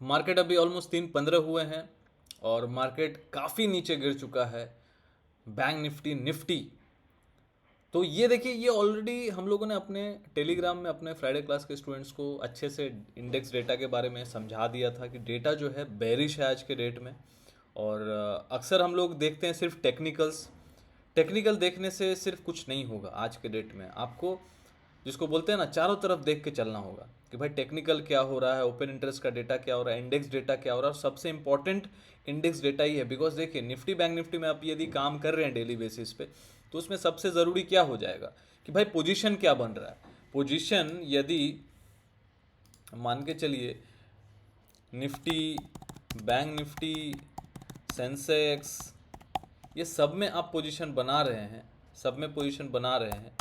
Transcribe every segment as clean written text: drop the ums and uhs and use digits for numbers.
Market अभी almost 3:15 हुए हैं और मार्केट काफ़ी नीचे गिर चुका है। बैंक निफ्टी निफ्टी तो ये देखिए, ये ऑलरेडी हम लोगों ने अपने टेलीग्राम में अपने फ्राइडे क्लास के स्टूडेंट्स को अच्छे से इंडेक्स डेटा के बारे में समझा दिया था कि डेटा जो है बेरिश है आज के डेट में। और अक्सर हम लोग देखते हैं सिर्फ टेक्निकल्स। टेक्निकल देखने से सिर्फ कुछ नहीं होगा आज के डेट में। आपको जिसको बोलते हैं ना, चारों तरफ देख के चलना होगा कि भाई टेक्निकल क्या हो रहा है, ओपन इंटरेस्ट का डेटा क्या हो रहा है, इंडेक्स डेटा क्या हो रहा है। और सबसे इंपॉर्टेंट इंडेक्स डेटा ही है, बिकॉज देखिए निफ्टी बैंक निफ्टी में आप यदि काम कर रहे हैं डेली बेसिस पे, तो उसमें सबसे ज़रूरी क्या हो जाएगा कि भाई पोजीशन क्या बन रहा है। पोजीशन यदि मान के चलिए निफ्टी, बैंक निफ्टी, सेंसेक्स, ये सब में आप पोजीशन बना रहे हैं, सब में पोजीशन बना रहे हैं,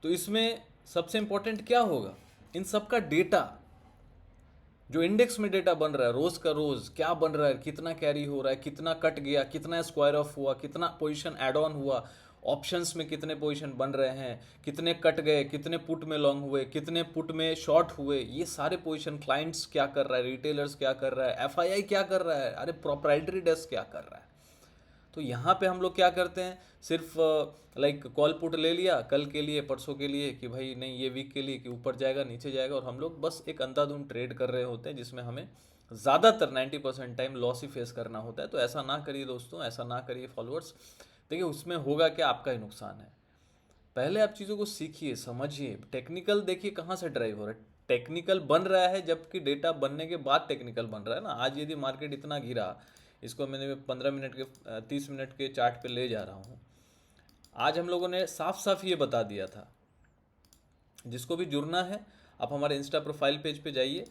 तो इसमें सबसे इंपॉर्टेंट क्या होगा, इन सब का डेटा। जो इंडेक्स में डेटा बन रहा है रोज का रोज क्या बन रहा है, कितना कैरी हो रहा है, कितना कट गया, कितना स्क्वायर ऑफ हुआ, कितना पोजीशन ऐड ऑन हुआ, ऑप्शंस में कितने पोजीशन बन रहे हैं, कितने कट गए, कितने पुट में लॉन्ग हुए, कितने पुट में शॉर्ट हुए, ये सारे पोजीशन क्लाइंट्स क्या कर रहा है, रिटेलर्स क्या कर रहा है, एफआईआई क्या कर रहा है, अरे प्रोप्राइटरी डेस्क क्या कर रहा है। तो यहाँ पे हम लोग क्या करते हैं, सिर्फ लाइक कॉल पुट ले लिया कल के लिए परसों के लिए कि भाई नहीं ये वीक के लिए कि ऊपर जाएगा नीचे जाएगा, और हम लोग बस एक अंधाधुंध ट्रेड कर रहे होते हैं जिसमें हमें ज़्यादातर 90% टाइम लॉस ही फेस करना होता है। तो ऐसा ना करिए दोस्तों, ऐसा ना करिए फॉलोअर्स। देखिए उसमें होगा क्या, आपका ही नुकसान है। पहले आप चीज़ों को सीखिए, समझिए। टेक्निकल देखिए कहाँ से ड्राइव हो रहा है, टेक्निकल बन रहा है जबकि डेटा बनने के बाद टेक्निकल बन रहा है ना। आज यदि मार्केट इतना गिरा, इसको मैंने 15 मिनट के 30 मिनट के चार्ट पे ले जा रहा हूँ। आज हम लोगों ने साफ साफ ये बता दिया था, जिसको भी जुड़ना है आप हमारे इंस्टा प्रोफाइल पेज पे जाइए,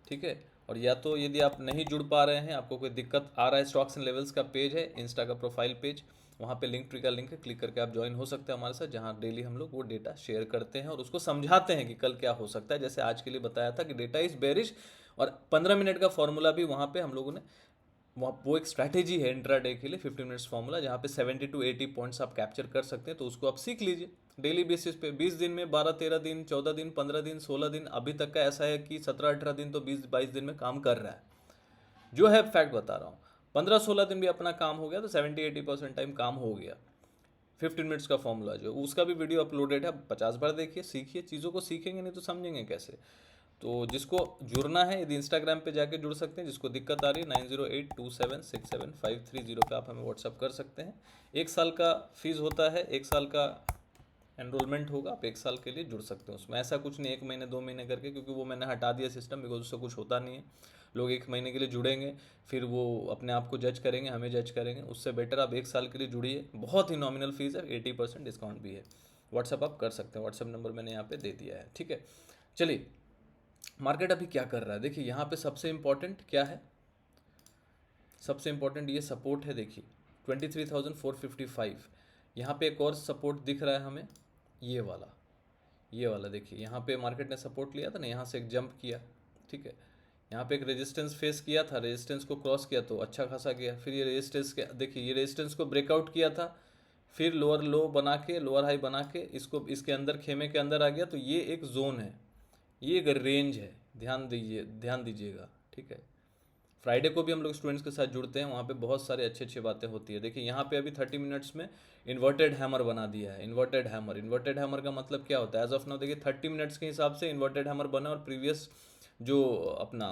ठीक है। और या तो यदि आप नहीं जुड़ पा रहे हैं, आपको कोई दिक्कत आ रहा है, स्टॉक्स एंड लेवल्स का पेज है इंस्टा का प्रोफाइल पेज, वहाँ पे लिंक ट्री का लिंक है, क्लिक करके आप ज्वाइन हो सकते हैं हमारे साथ, जहाँ डेली हम लोग वो डेटा शेयर करते हैं और उसको समझाते हैं कि कल क्या हो सकता है। जैसे आज के लिए बताया था कि डेटा इज बेरिश, और 15 मिनट का फॉर्मूला भी वहाँ पे हम लोगों ने, वो एक स्ट्रैटेजी है इंट्राडे के लिए 15 मिनट्स फॉर्मूला, जहाँ पे 70 to 80 पॉइंट्स आप कैप्चर कर सकते हैं। तो उसको आप सीख लीजिए डेली बेसिस पे, 20 दिन में 12-13 दिन, 14 दिन, 15 दिन, 16 दिन, अभी तक का ऐसा है कि 17-18 दिन तो 20-22 दिन में काम कर रहा है। जो है फैक्ट बता रहा हूँ, 15-16 दिन भी अपना काम हो गया तो 70-80% टाइम काम हो गया। 15 मिनट्स का फॉर्मूला जो उसका भी वीडियो अपलोडेड है, 50 बार देखिए, सीखिए। चीज़ों को सीखेंगे नहीं तो समझेंगे कैसे। तो जिसको जुड़ना है यदि इंस्टाग्राम पे जाके जुड़ सकते हैं, जिसको दिक्कत आ रही है 9082767530 पे आप हमें व्हाट्सअप कर सकते हैं। 1 साल का फीस होता है, 1 साल का एनरोलमेंट होगा, आप 1 साल के लिए जुड़ सकते हैं उसमें। ऐसा कुछ नहीं 1 महीने 2 महीने करके, क्योंकि वो मैंने हटा दिया सिस्टम, बिकॉज उससे कुछ होता नहीं है। लोग 1 महीने के लिए जुड़ेंगे, फिर वो अपने आप को जज करेंगे, हमें जज करेंगे। उससे बेटर आप 1 साल के लिए जुड़िए, बहुत ही नॉमिनल फीस है, 80% डिस्काउंट भी है। व्हाट्सअप आप कर सकते हैं, व्हाट्सअप नंबर मैंने यहाँ पे दे दिया है, ठीक है। चलिए, मार्केट अभी क्या कर रहा है देखिए, यहाँ पे सबसे इंपॉर्टेंट क्या है, सबसे इंपॉर्टेंट ये सपोर्ट है देखिए 23,455। यहाँ पे एक और सपोर्ट दिख रहा है हमें, ये वाला, ये वाला देखिए। यहाँ पे मार्केट ने सपोर्ट लिया था ना, यहाँ से एक जंप किया, ठीक है। यहाँ पे एक रेजिस्टेंस फेस किया था, रेजिस्टेंस को क्रॉस किया तो अच्छा खासा गया। फिर ये रेजिस्टेंस के देखिए, ये रेजिस्टेंस को ब्रेकआउट किया था, फिर लोअर लो बना के, लोअर हाई बना के इसको इसके अंदर, खेमे के अंदर आ गया। तो ये एक जोन है, ये एक रेंज है, ध्यान दीजिए, ध्यान दीजिएगा, ठीक है। फ्राइडे को भी हम लोग स्टूडेंट्स के साथ जुड़ते हैं, वहाँ पे बहुत सारे अच्छी अच्छी बातें होती है। देखिए यहाँ पे अभी 30 मिनट्स में इन्वर्टेड हैमर बना दिया है। इन्वर्टेड हैमर, इन्वर्टेड हैमर का मतलब क्या होता है, एज ऑफ नाउ देखिए 30 मिनट्स के हिसाब से इन्वर्टेड हैमर बना और प्रीवियस जो अपना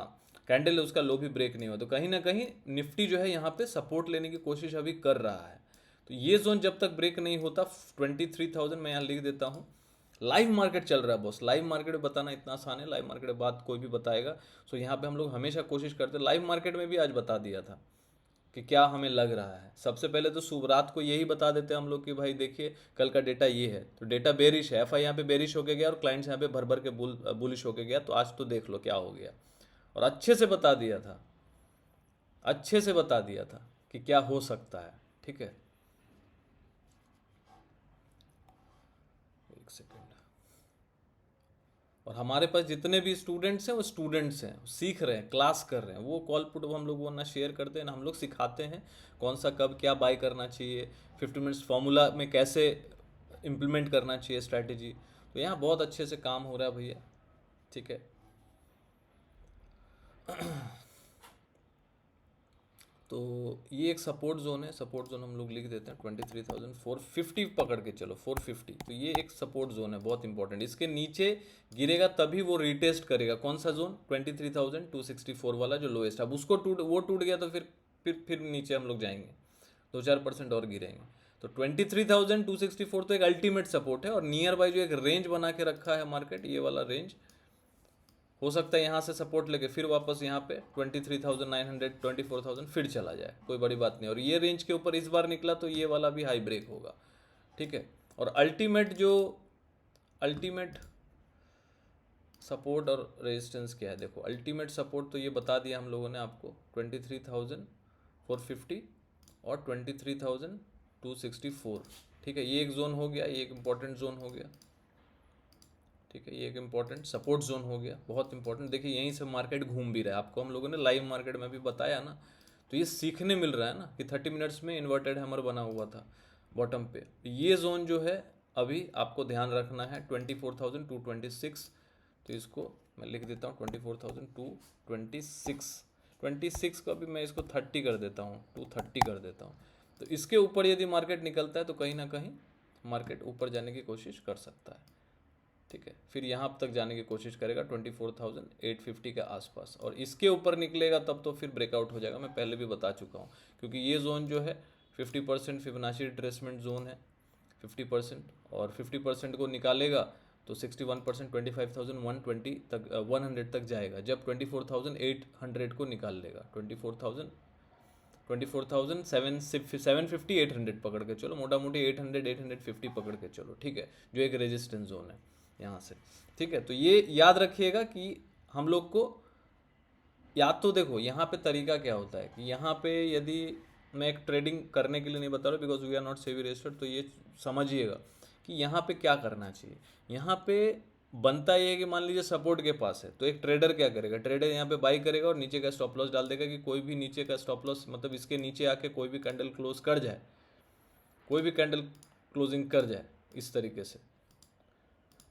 कैंडल है उसका लो भी ब्रेक नहीं हुआ। तो कहीं ना कहीं निफ्टी जो है यहाँ पे सपोर्ट लेने की कोशिश अभी कर रहा है। तो ये जोन जब तक ब्रेक नहीं होता, 23,000 मैं यहाँ लिख देता हूँ। लाइव मार्केट चल रहा है बॉस, लाइव मार्केट में बताना इतना आसान है, लाइव मार्केट में बात कोई भी बताएगा। सो यहाँ पे हम लोग हमेशा कोशिश करते हैं, लाइव मार्केट में भी आज बता दिया था कि क्या हमें लग रहा है। सबसे पहले तो सुबह रात को यही बता देते हैं हम लोग कि भाई देखिए कल का डेटा ये है, तो डेटा बेरिश है, एफआई यहाँ पे बेरिश होके गया और क्लाइंट्स यहाँ पे भर भर के बुलिश होके गया। तो आज तो देख लो क्या हो गया, और अच्छे से बता दिया था, अच्छे से बता दिया था कि क्या हो सकता है, ठीक है। एक सेकेंड। और हमारे पास जितने भी स्टूडेंट्स हैं वो स्टूडेंट्स हैं, सीख रहे हैं, क्लास कर रहे हैं। वो कॉल पुट हम लोग वो ना शेयर करते हैं ना हम लोग सिखाते हैं कौन सा कब क्या बाय करना चाहिए, 50 मिनट्स फार्मूला में कैसे इम्प्लीमेंट करना चाहिए स्ट्रैटेजी। तो यहाँ बहुत अच्छे से काम हो रहा है भैया, ठीक है। तो ये एक सपोर्ट जोन है, सपोर्ट जोन हम लोग लिख देते हैं 23,450 पकड़ के चलो, 450। तो ये एक सपोर्ट जोन है बहुत इंपॉर्टेंट, इसके नीचे गिरेगा तभी वो रिटेस्ट करेगा। कौन सा जोन? 23,264 वाला जो लोएस्ट। अब उसको वो टूट गया तो फिर नीचे हम लोग जाएंगे, 2-4% और गिरेंगे। तो 23,264 तो एक अल्टीमेट सपोर्ट है, और नियर बाय जो एक रेंज बना के रखा है मार्केट, ये वाला रेंज हो सकता है यहाँ से सपोर्ट लेके फिर वापस यहाँ पे 23,900 24,000 फिर चला जाए, कोई बड़ी बात नहीं। और ये रेंज के ऊपर इस बार निकला तो ये वाला भी हाई ब्रेक होगा, ठीक है। और अल्टीमेट सपोर्ट और रेजिस्टेंस क्या है, देखो अल्टीमेट सपोर्ट तो ये बता दिया हम लोगों ने आपको, 23,450 और 23,264, ठीक है। ये एक जोन हो गया, ये एक इंपॉर्टेंट जोन हो गया, ठीक है। ये एक इंपॉर्टेंट सपोर्ट जोन हो गया, बहुत इंपॉर्टेंट। देखिए यहीं से मार्केट घूम भी रहा है, आपको हम लोगों ने लाइव मार्केट में भी बताया ना, तो ये सीखने मिल रहा है ना कि 30 मिनट्स में इन्वर्टेड हैमर बना हुआ था बॉटम पे। ये जोन जो है अभी आपको ध्यान रखना है 24,226, तो इसको मैं लिख देता हूँ 24,226। 26 का भी मैं इसको 30 कर देता हूँ, 230 कर देता हूँ। तो इसके ऊपर यदि मार्केट निकलता है तो कहीं ना कहीं मार्केट ऊपर जाने की कोशिश कर सकता है, ठीक है। फिर यहाँ तक जाने की कोशिश करेगा 24,850 के आसपास, और इसके ऊपर निकलेगा तब तो फिर ब्रेकआउट हो जाएगा, मैं पहले भी बता चुका हूँ। क्योंकि ये जोन जो है 50% फिबोनाची रिट्रेसमेंट जोन है, 50%, और 50% को निकालेगा तो 61% 25,120 तक 100 तक जाएगा, जब 24,800 को निकाल लेगा। 750 800 पकड़ के चलो, मोटा मोटी 850 पकड़ के चलो, ठीक है, जो एक रेजिस्टेंस जोन है यहाँ से, ठीक है। तो ये याद रखिएगा कि हम लोग को याद, तो देखो यहाँ पे तरीका क्या होता है कि यहाँ पे यदि मैं एक ट्रेडिंग करने के लिए नहीं बता रहा बिकॉज वी आर नॉट सेवी रजिस्टर्ड, तो ये समझिएगा कि यहाँ पे क्या करना चाहिए। यहाँ पे बनता ये है कि मान लीजिए सपोर्ट के पास है, तो एक ट्रेडर क्या करेगा, ट्रेडर यहाँ पे बाई करेगा और नीचे का स्टॉप लॉस डाल देगा कि कोई भी नीचे का स्टॉप लॉस, मतलब इसके नीचे आके कोई भी कैंडल क्लोज कर जाए, कोई भी कैंडल क्लोजिंग कर जाए इस तरीके से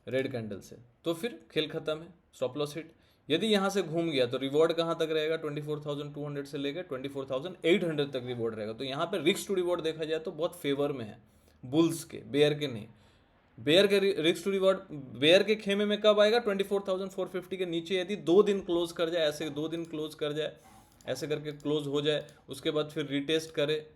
रेड कैंडल से, तो फिर खेल खत्म है, स्टॉप लॉस हिट। यदि यहाँ से घूम गया तो रिवॉर्ड कहाँ तक रहेगा, 24,200 से लेकर 24,800 तक रिवॉर्ड रहेगा। तो यहाँ पे रिस्क टू रिवॉर्ड देखा जाए तो बहुत फेवर में है बुल्स के, बेयर के नहीं। बेयर के रिस्क टू रिवॉर्ड, बेयर के खेमे में कब आएगा, 24,450 के नीचे यदि 2 दिन क्लोज कर जाए, ऐसे 2 दिन क्लोज कर जाए, ऐसे करके क्लोज हो जाए, उसके बाद फिर रिटेस्ट करे,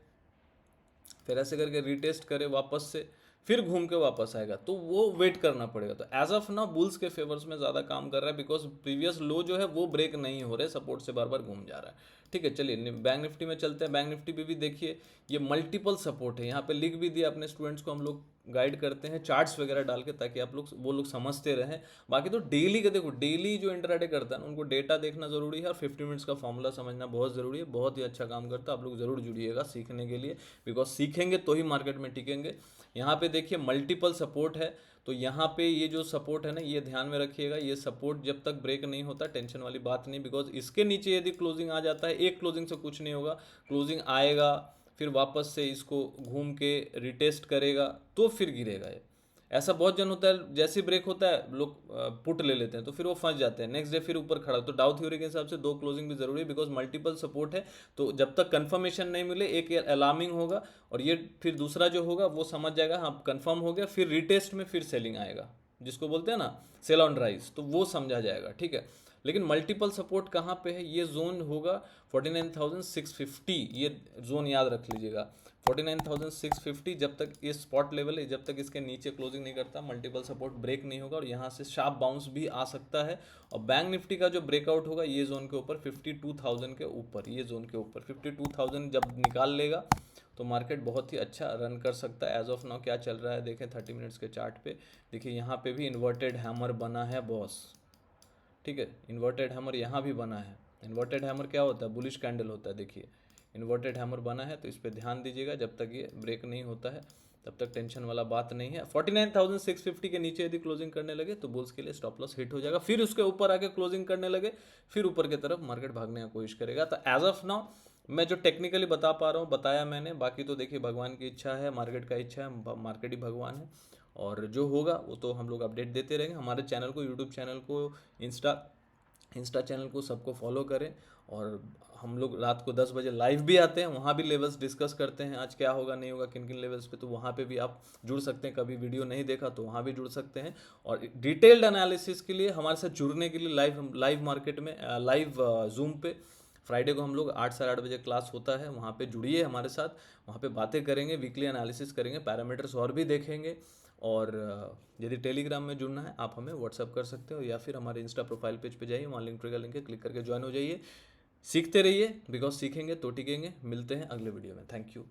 फिर ऐसे करके रिटेस्ट करे वापस से, फिर घूम के वापस आएगा, तो वो वेट करना पड़ेगा। तो एज ऑफ नाउ बुल्स के फेवर्स में ज़्यादा काम कर रहा है, बिकॉज प्रीवियस लो जो है वो ब्रेक नहीं हो रहे, सपोर्ट से बार बार घूम जा रहा है, ठीक है। चलिए बैंक निफ्टी में चलते हैं। बैंक निफ्टी पे भी देखिए ये मल्टीपल सपोर्ट है, यहाँ पे लिख भी दिया अपने स्टूडेंट्स को, हम लोग गाइड करते हैं चार्ट्स वगैरह डाल के, ताकि आप लोग वो लोग समझते रहें। बाकी तो डेली का देखो, डेली जो इंटरडे करता है ना, उनको डेटा देखना जरूरी है, और 50 मिनट्स का फॉर्मूला समझना बहुत ज़रूरी है, बहुत ही अच्छा काम करता है। आप लोग ज़रूर जुड़िएगा सीखने के लिए, बिकॉज सीखेंगे तो ही मार्केट में टिकेंगे। यहाँ पे देखिए मल्टीपल सपोर्ट है, तो यहाँ पे ये जो सपोर्ट है ना, ये ध्यान में रखिएगा, ये सपोर्ट जब तक ब्रेक नहीं होता टेंशन वाली बात नहीं, बिकॉज इसके नीचे यदि क्लोजिंग आ जाता है, एक क्लोजिंग से कुछ नहीं होगा, क्लोजिंग आएगा फिर वापस से इसको घूम के रिटेस्ट करेगा तो फिर गिरेगा ये। ऐसा बहुत जन होता है, जैसे ब्रेक होता है लोग पुट ले लेते हैं, तो फिर वो फंस जाते हैं, नेक्स्ट डे फिर ऊपर खड़ा। तो डाउ थ्योरी के हिसाब से 2 क्लोजिंग भी जरूरी है, बिकॉज मल्टीपल सपोर्ट है, तो जब तक कंफर्मेशन नहीं मिले एक अलार्मिंग होगा, और ये फिर दूसरा जो होगा वो समझ जाएगा हाँ कंफर्म हो गया, फिर रिटेस्ट में फिर सेलिंग आएगा, जिसको बोलते हैं ना सेल ऑन राइज, तो वो समझा जाएगा, ठीक है। लेकिन मल्टीपल सपोर्ट कहाँ पे है, ये जोन होगा 49,650, ये जोन याद रख लीजिएगा, 49,650 जब तक ये स्पॉट लेवल है, जब तक इसके नीचे क्लोजिंग नहीं करता मल्टीपल सपोर्ट ब्रेक नहीं होगा, और यहाँ से शार्प बाउंस भी आ सकता है। और बैंक निफ्टी का जो ब्रेकआउट होगा ये जोन के ऊपर 52,000 के ऊपर, ये जोन के ऊपर 52,000 जब निकाल लेगा तो मार्केट बहुत ही अच्छा रन कर सकता है। एज ऑफ नाउ क्या चल रहा है देखें 30 मिनट्स के चार्ट पे, देखिए यहाँ पे भी इन्वर्टेड हैमर बना है बॉस, ठीक है। इन्वर्टेड हैमर यहाँ भी बना है। इन्वर्टेड हैमर क्या होता है, बुलिश कैंडल होता है, देखिए इन्वर्टेड हैमर बना है, तो इस पर ध्यान दीजिएगा। जब तक ये ब्रेक नहीं होता है तब तक टेंशन वाला बात नहीं है। 49,650 के नीचे यदि क्लोजिंग करने लगे तो बुल्स के लिए स्टॉप लॉस हिट हो जाएगा, फिर उसके ऊपर आके क्लोजिंग करने लगे, फिर ऊपर की तरफ मार्केट भागने की कोशिश करेगा। तो एज ऑफ नाउ मैं जो टेक्निकली बता पा रहा हूँ बताया मैंने, बाकी तो देखिए भगवान की इच्छा है, मार्केट का इच्छा है, मार्केट ही भगवान है, और जो होगा वो तो हम लोग अपडेट देते रहेंगे। हमारे चैनल को, यूट्यूब चैनल को, इंस्टा चैनल को सबको फॉलो करें, और हम लोग रात को 10 बजे लाइव भी आते हैं, वहाँ भी लेवल्स डिस्कस करते हैं, आज क्या होगा नहीं होगा किन किन लेवल्स पे, तो वहाँ पे भी आप जुड़ सकते हैं। कभी वीडियो नहीं देखा तो वहाँ भी जुड़ सकते हैं। और डिटेल्ड एनालिसिस के लिए हमारे साथ जुड़ने के लिए लाइव मार्केट में लाइव जूम पे फ्राइडे को हम लोग 8 से 8 बजे क्लास होता है, वहाँ पे जुड़िए हमारे साथ। वहाँ पे बातें करेंगे, वीकली एनालिसिस करेंगे, पैरामीटर्स और भी देखेंगे। और यदि टेलीग्राम में जुड़ना है आप हमें व्हाट्सअप कर सकते हो, या फिर हमारे इंस्टा प्रोफाइल पेज पे जाइए, वहाँ लिंक ट्री का लिंक है, क्लिक करके ज्वाइन हो जाइए। सीखते रहिए, बिकॉज सीखेंगे तो टिकेंगे। मिलते हैं अगले वीडियो में। Thank you.